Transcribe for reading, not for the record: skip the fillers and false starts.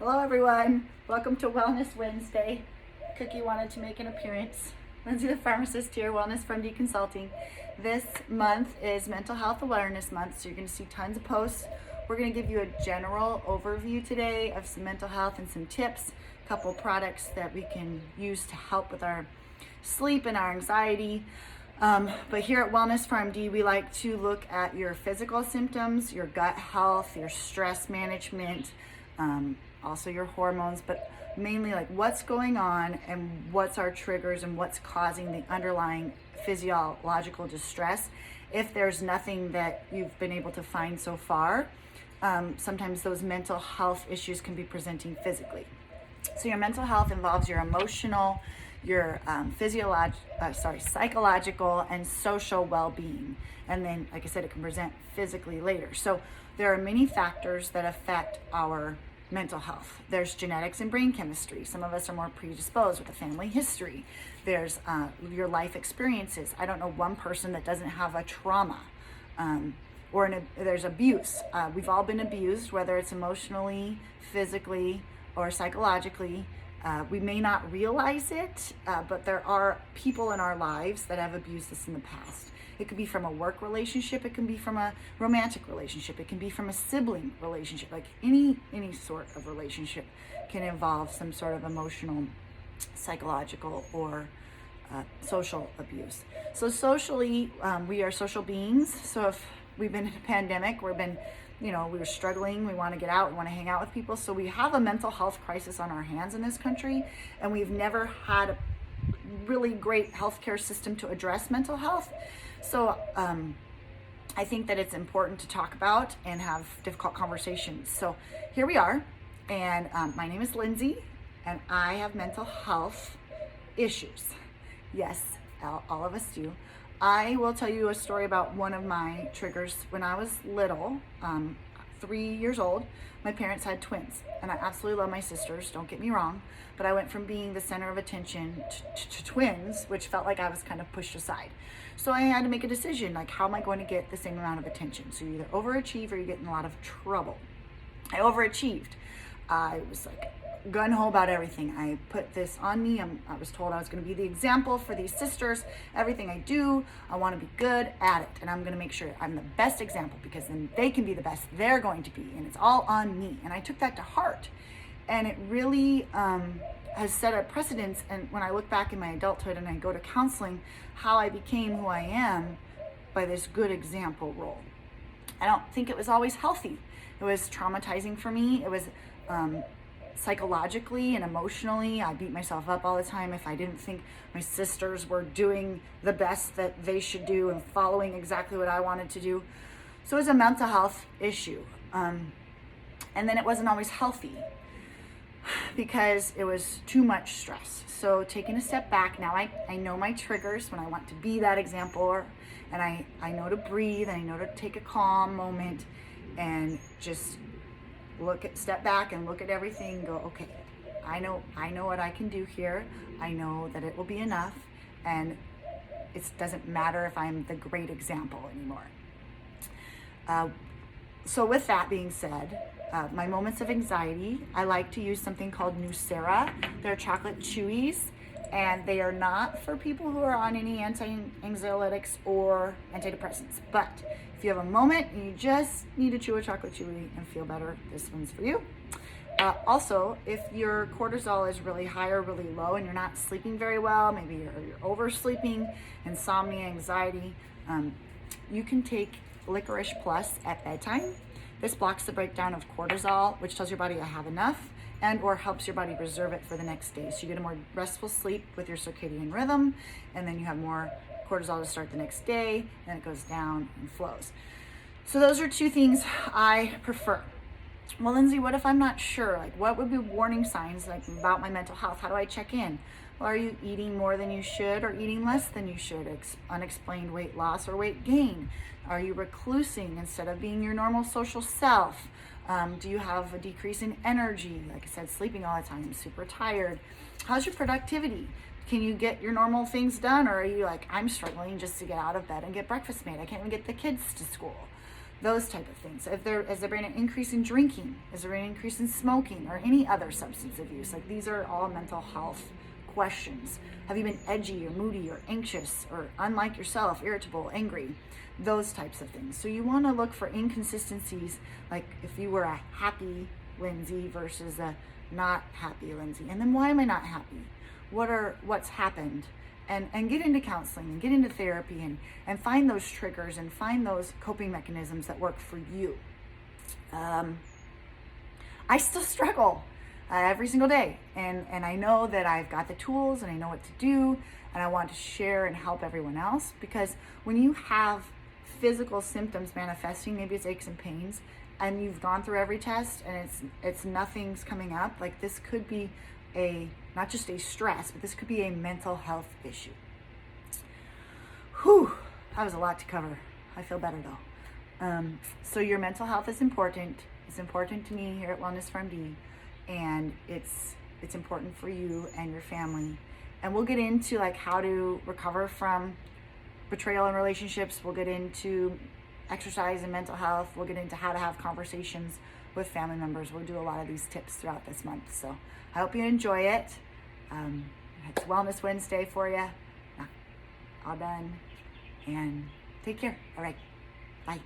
Hello everyone, welcome to Wellness Wednesday. Cookie wanted to make an appearance. Lindsay the pharmacist here, Wellness from D Consulting. This month is Mental Health Awareness Month, so you're going to see tons of posts. We're going to give you a general overview today of some mental health and some tips, a couple products that we can use to help with our sleep and our anxiety. But here at Wellness from D, we like to look at your physical symptoms, your gut health, your stress management, also your hormones, but mainly like what's going on and what's our triggers and what's causing the underlying physiological distress. If there's nothing that you've been able to find so far, sometimes those mental health issues can be presenting physically. So your mental health involves your emotional, your psychological and social well-being. And then, like I said, it can present physically later. So there are many factors that affect our mental health. There's genetics and brain chemistry. Some of us are more predisposed with a family history. There's your life experiences. I don't know one person that doesn't have a trauma, there's abuse. We've all been abused, whether it's emotionally, physically, or psychologically. We may not realize it, but there are people in our lives that have abused us in the past. It could be from a work relationship, it can be from a romantic relationship, it can be from a sibling relationship. Like any sort of relationship can involve some sort of emotional, psychological, or social abuse. So socially, we are social beings. So if we've been in a pandemic, we were struggling, we want to get out, we want to hang out with people. So we have a mental health crisis on our hands in this country, and we've never had a really great healthcare system to address mental health. So I think that it's important to talk about and have difficult conversations. So here we are, and my name is Lindsay, and I have mental health issues. Yes, all of us do. I will tell you a story about one of my triggers. When I was little, 3 years old, my parents had twins, and I absolutely love my sisters, don't get me wrong, but I went from being the center of attention to twins, which felt like I was kind of pushed aside. So I had to make a decision, like, how am I going to get the same amount of attention? So you either overachieve or you get in a lot of trouble. I overachieved. I was like gung-ho about everything. I put this on me. I was told I was going to be the example for these sisters. Everything I do, I want to be good at it, and I'm going to make sure I'm the best example, because then they can be the best they're going to be, and it's all on me. And I took that to heart, and it really has set a precedence. And when I look back in my adulthood and I go to counseling, how I became who I am by this good example role. I don't think it was always healthy. It was traumatizing for me. It was psychologically and emotionally. I beat myself up all the time if I didn't think my sisters were doing the best that they should do and following exactly what I wanted to do. So it was a mental health issue. And then it wasn't always healthy because it was too much stress. So taking a step back, now I know my triggers when I want to be that example, and I know to breathe, and I know to take a calm moment and just step back and look at everything and go, okay, I know what I can do here. I know that it will be enough, and it doesn't matter if I'm the great example anymore. So with that being said, my moments of anxiety, I like to use something called Nucera. They're chocolate chewies, and they are not for people who are on any anti-anxiolytics or antidepressants. But if you have a moment and you just need to chew a chocolate chewy and feel better, this one's for you. Also, if your cortisol is really high or really low and you're not sleeping very well, maybe you're oversleeping, insomnia, anxiety, you can take Licorice Plus at bedtime. This blocks the breakdown of cortisol, which tells your body I have enough, and or helps your body reserve it for the next day. So you get a more restful sleep with your circadian rhythm, and then you have more cortisol to start the next day, then it goes down and flows. So those are two things I prefer. Well, Lindsay, what if I'm not sure? Like, what would be warning signs like about my mental health? How do I check in? Well, are you eating more than you should or eating less than you should? Unexplained weight loss or weight gain? Are you reclusing instead of being your normal social self? Do you have a decrease in energy? Like I said, sleeping all the time, super tired. How's your productivity? Can you get your normal things done, or are you like, I'm struggling just to get out of bed and get breakfast made? I can't even get the kids to school. those type of things. Has there been an increase in drinking? Has there been an increase in smoking or any other substance abuse? Like, these are all mental health questions. Have you been edgy or moody or anxious or unlike yourself, irritable, angry? Those types of things. So you want to look for inconsistencies, like if you were a happy Lindsay versus a not happy Lindsay. And then why am I not happy? What's happened? And get into counseling and get into therapy and find those triggers and find those coping mechanisms that work for you. I still struggle every single day. And I know that I've got the tools and I know what to do, and I want to share and help everyone else, because when you have physical symptoms manifesting, maybe it's aches and pains, and you've gone through every test and it's nothing's coming up, like, this could be not just a stress, but this could be a mental health issue. Whew, that was a lot to cover. I feel better though. So your mental health is important. It's important to me here at Wellness for MD, and it's important for you and your family. And we'll get into like how to recover from betrayal in relationships. We'll get into exercise and mental health. We'll get into how to have conversations with family members. We'll do a lot of these tips throughout this month. So I hope you enjoy it. It's Wellness Wednesday for you. All done. And take care. All right. Bye.